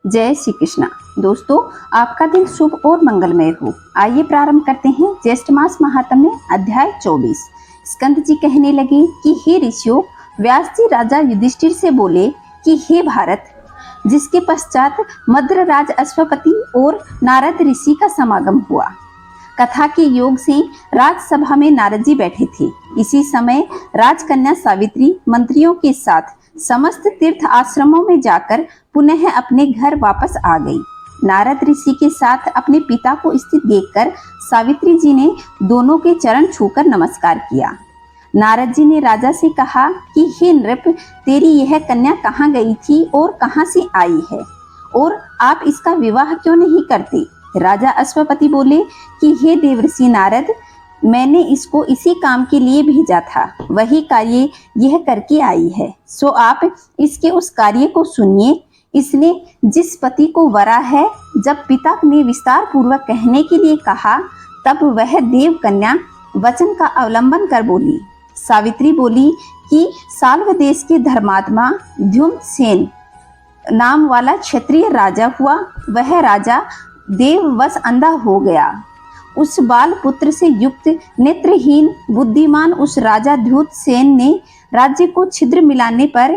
जय श्री कृष्णा। दोस्तों, आपका दिन शुभ और मंगलमय हो। आइए प्रारंभ करते हैं ज्येष्ठ मास महात्म्य अध्याय 24। स्कंद जी कहने लगे कि हे ऋषियों, व्यास जी राजा युधिष्ठिर से बोले कि हे भारत, जिसके पश्चात मद्रराज अश्वपति और नारद ऋषि का समागम हुआ। कथा के योग से राजसभा में नारद जी बैठे थे। इसी समय राजकन्या सावित्री मंत्रियों के साथ समस्त तीर्थ आश्रमों में जाकर पुनः अपने घर वापस आ गई। नारद ऋषि के साथ अपने पिता को स्थित देखकर सावित्री जी ने दोनों के चरण छूकर नमस्कार किया। नारद जी ने राजा से कहा कि हे नृप, तेरी यह कन्या कहाँ गई थी और कहाँ से आई है, और आप इसका विवाह क्यों नहीं करते? राजा अश्वपति बोले कि हे देवर्षि नारद, मैंने इसको इसी काम के लिए भेजा था, वही कार्य यह करके आई है, सो आप इसके उस कार्य को सुनिए। इसने जिस पति को वरा है, जब पिता ने विस्तार पूर्वक कहने के लिए कहा, तब वह देव कन्या वचन का अवलंबन कर बोली। सावित्री बोली कि साल्व देश के धर्मात्मा द्युम्नसेन नाम वाला क्षत्रिय राजा हुआ। वह राजा देववश अंधा हो गया। उस बाल पुत्र से युक्त नेत्रहीन बुद्धिमान उस राजा द्युम्नसेन ने राज्य को छिद्र मिलाने पर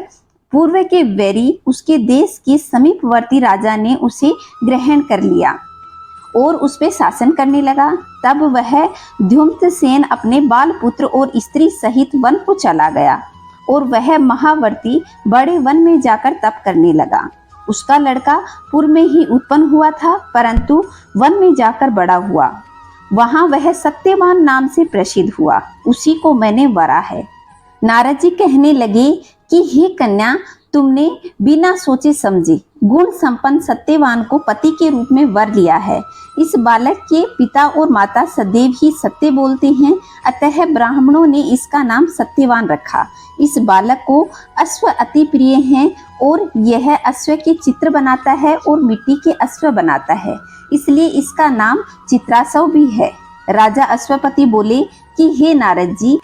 पूर्व के वैरी उसके देश के समीपवर्ती राजा ने उसे ग्रहण कर लिया और उस पर शासन करने लगा। तब वह द्युम्नसेन अपने बाल पुत्र और स्त्री सहित वन को चला गया और वह महावर्ती बड़े वन में जाकर तप करने लगा। उसका लड़का पूर्व में ही उत्पन्न हुआ था, परंतु वन में जाकर बड़ा हुआ। वहां वह सत्यवान नाम से प्रसिद्ध हुआ। उसी को मैंने वरा है। नारद जी कहने लगे कि हे कन्या, तुमने बिना सोचे समझे गुण संपन्न सत्यवान को पति के रूप में वर लिया है। इस बालक के पिता और माता सदैव ही सत्य बोलते हैं, अतः ब्राह्मणों ने इसका नाम सत्यवान रखा। इस बालक को अश्व अति प्रिय हैं और यह अश्व के चित्र बनाता है और मिट्टी के अश्व बनाता है, इसलिए इसका नाम चित्राश्व भी है। राजा अश्वपति बोले कि हे नारद जी,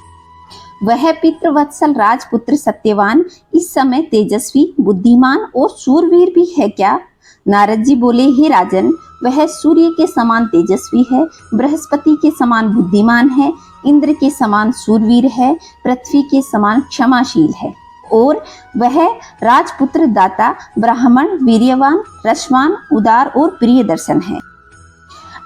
वह पितृवत्सल राजपुत्र सत्यवान इस समय तेजस्वी, बुद्धिमान और शूरवीर भी है क्या? नारद जी बोले, हे राजन, वह सूर्य के समान तेजस्वी है, बृहस्पति के समान बुद्धिमान है, इंद्र के समान शूरवीर है, पृथ्वी के समान क्षमाशील है, और वह राजपुत्र दाता, ब्राह्मण, वीर्यवान, रसवान, उदार और प्रिय दर्शन है।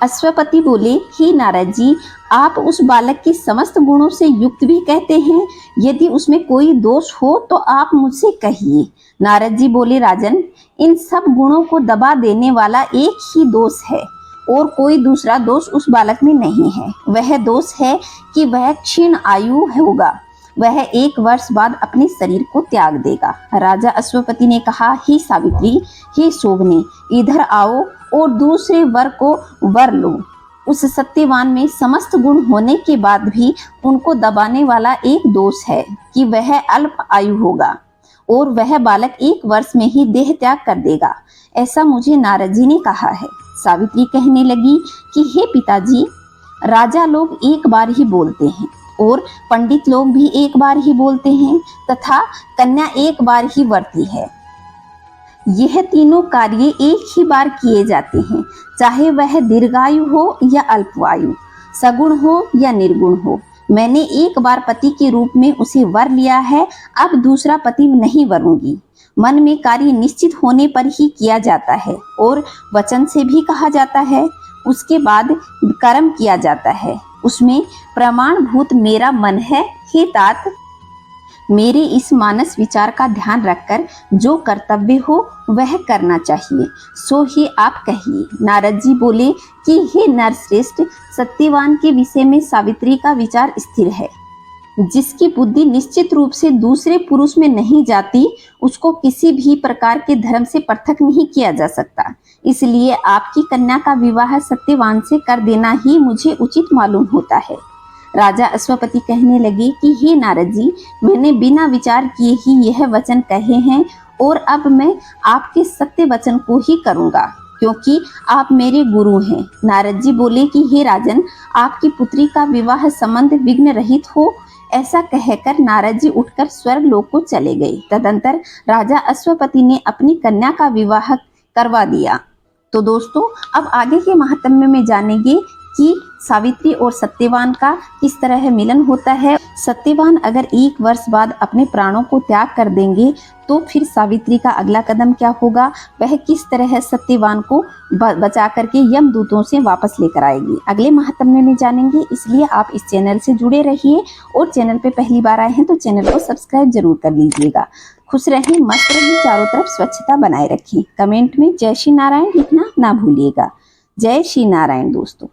अश्वपति बोले, हे नारद जी, आप उस बालक के समस्त गुणों से युक्त भी कहते हैं। यदि उसमें कोई दोष हो तो आप मुझसे कहिए। नारद जी बोले, राजन, इन सब गुणों को दबा देने वाला एक ही दोष है और कोई दूसरा दोष उस बालक में नहीं है। वह दोष है कि वह क्षीण आयु होगा। वह 1 वर्ष बाद अपने शरीर को त्याग देगा। राजा अश्वपति ने कहा, हे सावित्री, हे शोभने, इधर आओ और दूसरे वर को वर लो। उस सत्यवान में समस्त गुण होने के बाद भी उनको दबाने वाला एक दोष है कि वह अल्प आयु होगा और वह बालक 1 वर्ष में ही देह त्याग कर देगा। ऐसा मुझे नारद जी ने कहा है। सावित्री कहने लगी कि हे पिताजी, राजा लोग एक बार ही बोलते हैं और पंडित लोग भी एक बार ही बोलते हैं तथा कन्या एक बार ही वरती है। यह तीनों कार्य एक ही बार किए जाते हैं, चाहे वह दीर्घायु हो या अल्पवायु, सगुण हो या निर्गुण हो। मैंने एक बार पति के रूप में उसे वर लिया है, अब दूसरा पति नहीं वरूंगी। मन में कार्य निश्चित होने पर ही किया जाता है और वचन से भी कहा जाता है, उसके बाद कर्म किया जाता है। उसमें प्रमाणभूत मेरा मन है। हे तात, मेरे इस मानस विचार का ध्यान रखकर जो कर्तव्य हो वह करना चाहिए, सो ही आप कहिए। नारद जी बोले कि हे नरश्रेष्ठ, सत्यवान के विषय में सावित्री का विचार स्थिर है। जिसकी बुद्धि निश्चित रूप से दूसरे पुरुष में नहीं जाती, उसको किसी भी प्रकार के धर्म से पृथक नहीं किया जा सकता। इसलिए आपकी कन्या का विवाह सत्यवान से कर देना ही मुझे उचित मालूम होता है। राजा अश्वपति कहने लगे कि हे नारद जी, मैंने बिना विचार किए ही यह वचन कहे हैं और अब मैं आपके सत्य वचन को ही करूंगा, क्योंकि आप मेरे गुरु हैं। नारद जी बोले कि हे राजन, आपकी पुत्री का विवाह संबंध विघ्न रहित हो। ऐसा कहकर नारद जी उठकर स्वर्ग लोक को चले गए। तदंतर राजा अश्वपति ने अपनी कन्या का विवाह करवा दिया। तो दोस्तों अब आगे के महात्म्य में जानेंगे कि सावित्री और सत्यवान का किस तरह मिलन होता है। सत्यवान अगर 1 वर्ष बाद अपने प्राणों को त्याग कर देंगे तो फिर सावित्री का अगला कदम क्या होगा, वह किस तरह सत्यवान को बचा करके यमदूतों से वापस लेकर आएगी, अगले महात्म्य में जानेंगे। इसलिए आप इस चैनल से जुड़े रहिए और चैनल पे पहली बार आए हैं तो चैनल को सब्सक्राइब जरूर कर लीजिएगा। खुश रहें, मस्त रहें, चारों तरफ स्वच्छता बनाए रखें। कमेंट में जय श्री नारायण लिखना ना भूलिएगा। जय श्री नारायण दोस्तों।